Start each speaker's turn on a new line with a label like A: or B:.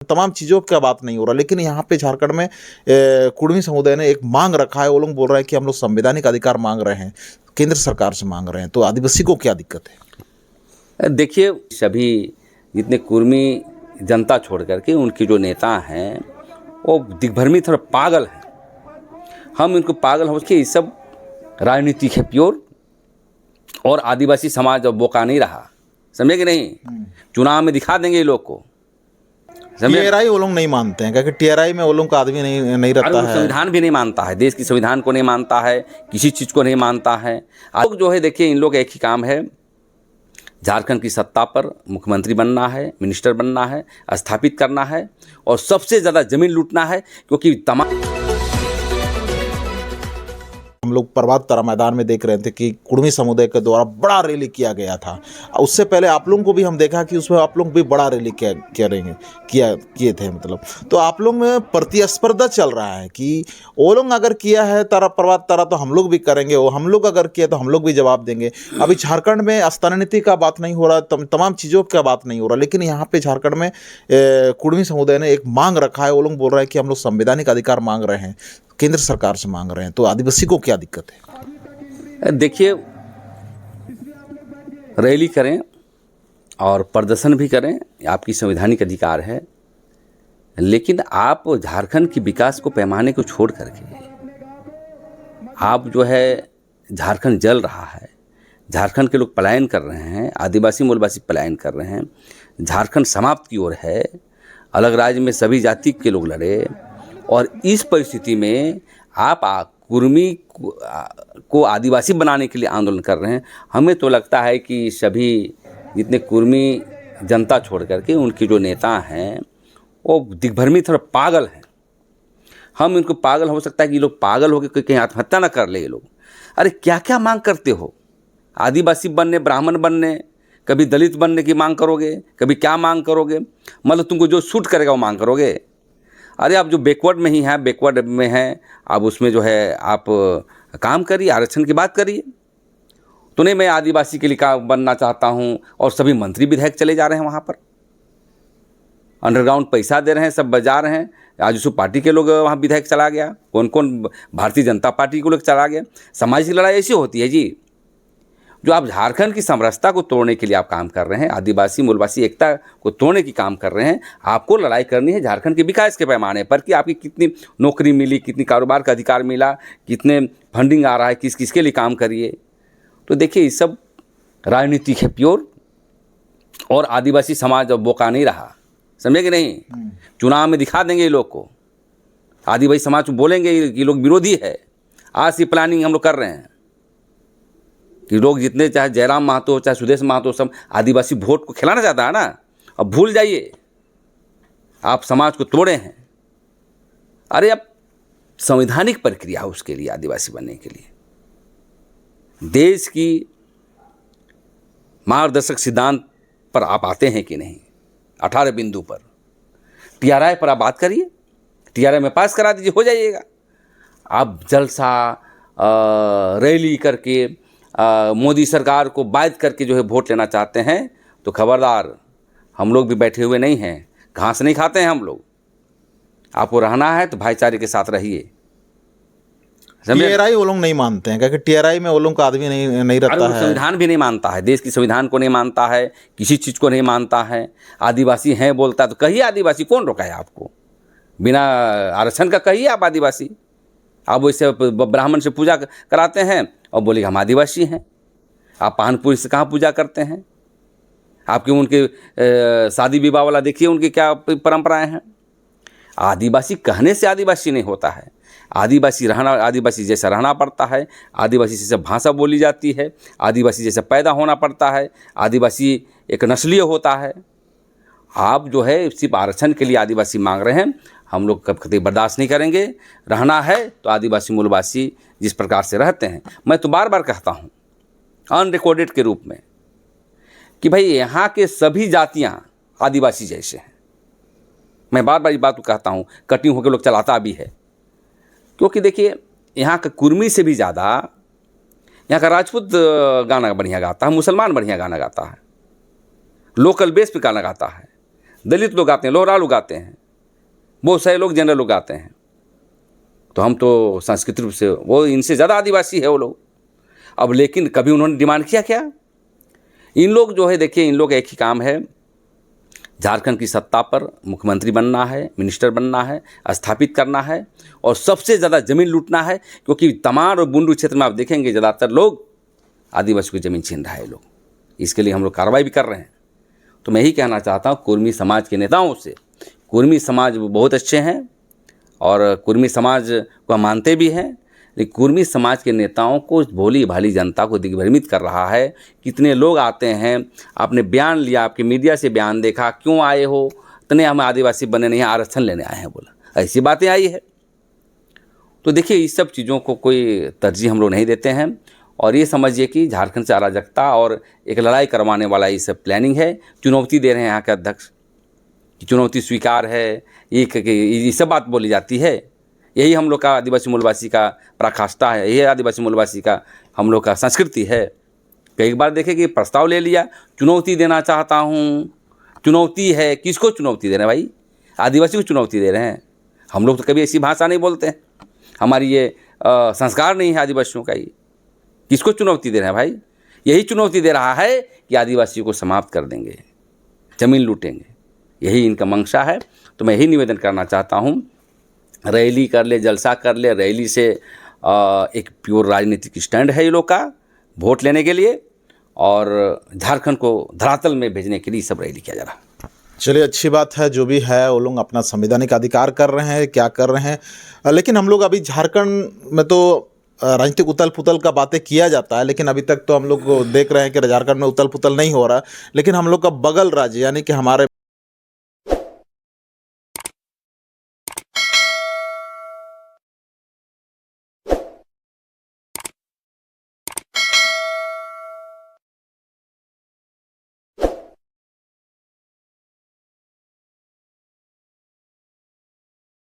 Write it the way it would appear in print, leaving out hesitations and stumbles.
A: तमाम चीज़ों का बात नहीं हो रहा, लेकिन यहाँ पे झारखंड में कुर्मी समुदाय ने एक मांग रखा है। वो लोग बोल रहे हैं कि हम लोग संवैधानिक अधिकार मांग रहे हैं, केंद्र सरकार से मांग रहे हैं। तो आदिवासी को क्या दिक्कत है?
B: देखिए, सभी जितने कुर्मी जनता छोड़ करके उनके जो नेता हैं वो दिग्भ्रमित और पागल हैं। हम इनको पागल हो के, ये सब राजनीतिक है प्योर, और आदिवासी समाज अब बोका नहीं रहा, समझे कि नहीं। चुनाव में दिखा देंगे ये लोग को, समझे।
A: टीआरआई वो लोग नहीं मानते हैं, क्योंकि टीआरआई में वो लोग का आदमी नहीं रहता है।
B: संविधान भी नहीं मानता है, देश की संविधान को नहीं मानता है, किसी चीज़ को नहीं मानता है। लोग जो है, देखिए, इन लोग एक ही काम है, झारखंड की सत्ता पर मुख्यमंत्री बनना है, मिनिस्टर बनना है, स्थापित करना है, और सबसे ज़्यादा ज़मीन लूटना है। क्योंकि तमाम
A: हम लोग प्रभात तारा मैदान में देख रहे थे कि कुर्मी समुदाय के द्वारा बड़ा रैली किया गया था। उससे पहले आप लोगों को भी हम देखा कि उसमें आप लोग भी बड़ा रैली किए थे, मतलब। तो आप लोग में प्रतिस्पर्धा चल रहा है कि वो लोग अगर किया है प्रभात तारा, तो हम लोग भी करेंगे, वो हम लोग अगर किया तो हम लोग भी जवाब देंगे। अभी झारखंड में आस्थाना नीति का बात नहीं हो रहा, तमाम चीज़ों का बात नहीं हो रहा, लेकिन यहाँ पे झारखंड में कुर्मी समुदाय ने एक मांग रखा है। वो लोग बोल रहे हैं कि हम लोग संवैधानिक अधिकार मांग रहे हैं, केंद्र सरकार से मांग रहे हैं। तो आदिवासी को क्या दिक्कत है?
B: देखिए, रैली करें और प्रदर्शन भी करें, आपकी संवैधानिक अधिकार है, लेकिन आप झारखंड की विकास को पैमाने को छोड़ करके आप जो है, झारखंड जल रहा है, झारखंड के लोग पलायन कर रहे हैं, आदिवासी मूलवासी पलायन कर रहे हैं, झारखंड समाप्त की ओर है, अलग राज्य में सभी जाति के लोग लड़े, और इस परिस्थिति में आप कुर्मी को आदिवासी बनाने के लिए आंदोलन कर रहे हैं। हमें तो लगता है कि सभी जितने कुर्मी जनता छोड़ करके उनके जो नेता हैं वो दिग्भ्रमित और पागल हैं। हम इनको पागल, हो सकता है कि ये लोग पागल हो के कहीं आत्महत्या ना कर ले ये लोग। अरे क्या क्या मांग करते हो? आदिवासी बनने, ब्राह्मण बनने, कभी दलित बनने की मांग करोगे, कभी क्या मांग करोगे? मतलब तुमको जो सूट करेगा वो मांग करोगे। अरे आप जो बैकवर्ड में ही हैं, बैकवर्ड में हैं, आप उसमें जो है आप काम करिए, आरक्षण की बात करिए। तो नहीं, मैं आदिवासी के लिए काम बनना चाहता हूँ, और सभी मंत्री विधायक चले जा रहे हैं वहाँ पर, अंडरग्राउंड पैसा दे रहे हैं, सब बजा रहे हैं। आजसू पार्टी के लोग वहाँ विधायक चला गया, कौन कौन भारतीय जनता पार्टी के लोग चला गया। सामाजिक लड़ाई ऐसी होती है जी, जो आप झारखंड की समरसता को तोड़ने के लिए आप काम कर रहे हैं, आदिवासी मूलवासी एकता को तोड़ने की काम कर रहे हैं। आपको लड़ाई करनी है झारखंड के विकास के पैमाने पर, कि आपकी कितनी नौकरी मिली, कितनी कारोबार का अधिकार मिला, कितने फंडिंग आ रहा है, किस किसके लिए काम करिए। तो देखिए, ये सब राजनीतिक है प्योर, और आदिवासी समाज अब बोका नहीं रहा, समझे कि नहीं। चुनाव में दिखा देंगे ये लोग को, आदिवासी समाज को बोलेंगे ये लोग विरोधी है। आज से प्लानिंग हम लोग कर रहे हैं कि लोग जितने, चाहे जयराम महतो, चाहे सुदेश महतो, सब आदिवासी वोट को खिलाना चाहता है ना। अब भूल जाइए, आप समाज को तोड़े हैं। अरे अब संवैधानिक प्रक्रिया है उसके लिए, आदिवासी बनने के लिए देश की मार्गदर्शक सिद्धांत पर आप आते हैं कि नहीं, 18 बिंदु पर। टीआरआई पर आप बात करिए, टीआरआई में पास करा दीजिए, हो जाइएगा। आप जलसा रैली करके मोदी सरकार को बाध्य करके जो है वोट लेना चाहते हैं, तो खबरदार, हम लोग भी बैठे हुए नहीं हैं, घास नहीं खाते हैं हम लोग। आपको रहना है तो भाईचारे के साथ रहिए।
A: टीआरआई वो लोग नहीं मानते हैं, क्योंकि टीआरआई में वो लोग का आदमी नहीं रहता है।
B: संविधान भी नहीं मानता है, देश की संविधान को नहीं मानता है, किसी चीज़ को नहीं मानता है। आदिवासी हैं बोलता है तो कहिए आदिवासी, कौन रोका है आपको? बिना आरक्षण का कहिए आप आदिवासी। आप वैसे ब्राह्मण से पूजा कराते हैं और बोले हम आदिवासी हैं। आप पानपुरी से कहाँ पूजा करते हैं? आपके उनके शादी विवाह वाला देखिए, उनकी क्या परंपराएं हैं। आदिवासी कहने से आदिवासी नहीं होता है। आदिवासी रहना, आदिवासी जैसा रहना पड़ता है, आदिवासी जैसा भाषा बोली जाती है, आदिवासी जैसा पैदा होना पड़ता है, आदिवासी एक नस्लीय होता है। आप जो है सिर्फ आरक्षण के लिए आदिवासी मांग रहे हैं, हम लोग कभी बर्दाश्त नहीं करेंगे। रहना है तो आदिवासी मूलवासी जिस प्रकार से रहते हैं, मैं तो बार बार कहता हूँ अनरिकॉर्डेड के रूप में कि भाई यहाँ के सभी जातियाँ आदिवासी जैसे हैं। मैं बार बार ये बात कहता हूँ, कटिंग होकर लोग चलाता भी है। क्योंकि देखिए, यहाँ का कुर्मी से भी ज़्यादा यहाँ का राजपूत गाना बढ़िया गाता है, मुसलमान बढ़िया गाना गाता है, लोकल बेस पे गाना गाता है। दलित लोग आते हैं, लोहारा लोग आते हैं, बहुत सारे लोग जनरल लोग आते हैं। तो हम तो सांस्कृतिक रूप से वो इनसे ज़्यादा आदिवासी है वो लोग। अब लेकिन कभी उन्होंने डिमांड किया क्या? इन लोग जो है, देखिए, इन लोग एक ही काम है, झारखंड की सत्ता पर मुख्यमंत्री बनना है, मिनिस्टर बनना है, स्थापित करना है और सबसे ज़्यादा ज़मीन लूटना है। क्योंकि तमाम और बुंडू क्षेत्र में आप देखेंगे ज़्यादातर लोग आदिवासी की ज़मीन छीन रहा है लोग। इसके लिए हम लोग कार्रवाई भी कर रहे हैं। तो मैं यही कहना चाहता हूँ कुर्मी समाज के नेताओं से, कुर्मी समाज बहुत अच्छे हैं और कुर्मी समाज को हम मानते भी हैं, लेकिन कुर्मी समाज के नेताओं को भोली भाली जनता को दिग्भ्रमित कर रहा है। कितने लोग आते हैं, आपने बयान लिया, आपके मीडिया से बयान देखा, क्यों आए हो? इतने हम आदिवासी बने नहीं, आरक्षण लेने आए हैं, बोला, ऐसी बातें आई है। तो देखिए, इस सब चीज़ों को कोई तरजीह हम लोग नहीं देते हैं और ये समझिए कि झारखंड से अराजकता और एक लड़ाई करवाने वाला ये सब प्लानिंग है। चुनौती दे रहे हैं यहाँ के अध्यक्ष कि चुनौती स्वीकार है, ये सब बात बोली जाती है। यही हम लोग का आदिवासी मूलवासी का पराकाष्ठा है, यही आदिवासी मूलवासी का हम लोग का संस्कृति है। कई बार देखें कि प्रस्ताव ले लिया, चुनौती देना चाहता हूँ, चुनौती है, किसको चुनौती दे रहे हैं भाई? आदिवासी को चुनौती दे रहे हैं। हम लोग तो कभी ऐसी भाषा नहीं बोलते हैं, हमारी ये संस्कार नहीं है आदिवासियों का। ये किसको चुनौती दे रहे हैं भाई? यही चुनौती दे रहा है कि आदिवासी को समाप्त कर देंगे, ज़मीन लूटेंगे, यही इनका मंशा है। तो मैं यही निवेदन करना चाहता हूँ, रैली कर ले, जलसा कर ले, रैली से एक प्योर राजनीतिक स्टैंड है ये लोग का वोट लेने के लिए और झारखंड को धरातल में भेजने के लिए सब रैली किया जा रहा है।
A: चलिए, अच्छी बात है, जो भी है वो लोग अपना संवैधानिक अधिकार कर रहे हैं, क्या कर रहे हैं। लेकिन हम लोग अभी झारखंड में तो राजनीतिक उथल पुथल का बातें किया जाता है, लेकिन अभी तक तो हम लोग देख रहे हैं कि झारखंड में उथल पुथल नहीं हो रहा। लेकिन हम लोग का बगल राज्य यानी कि हमारे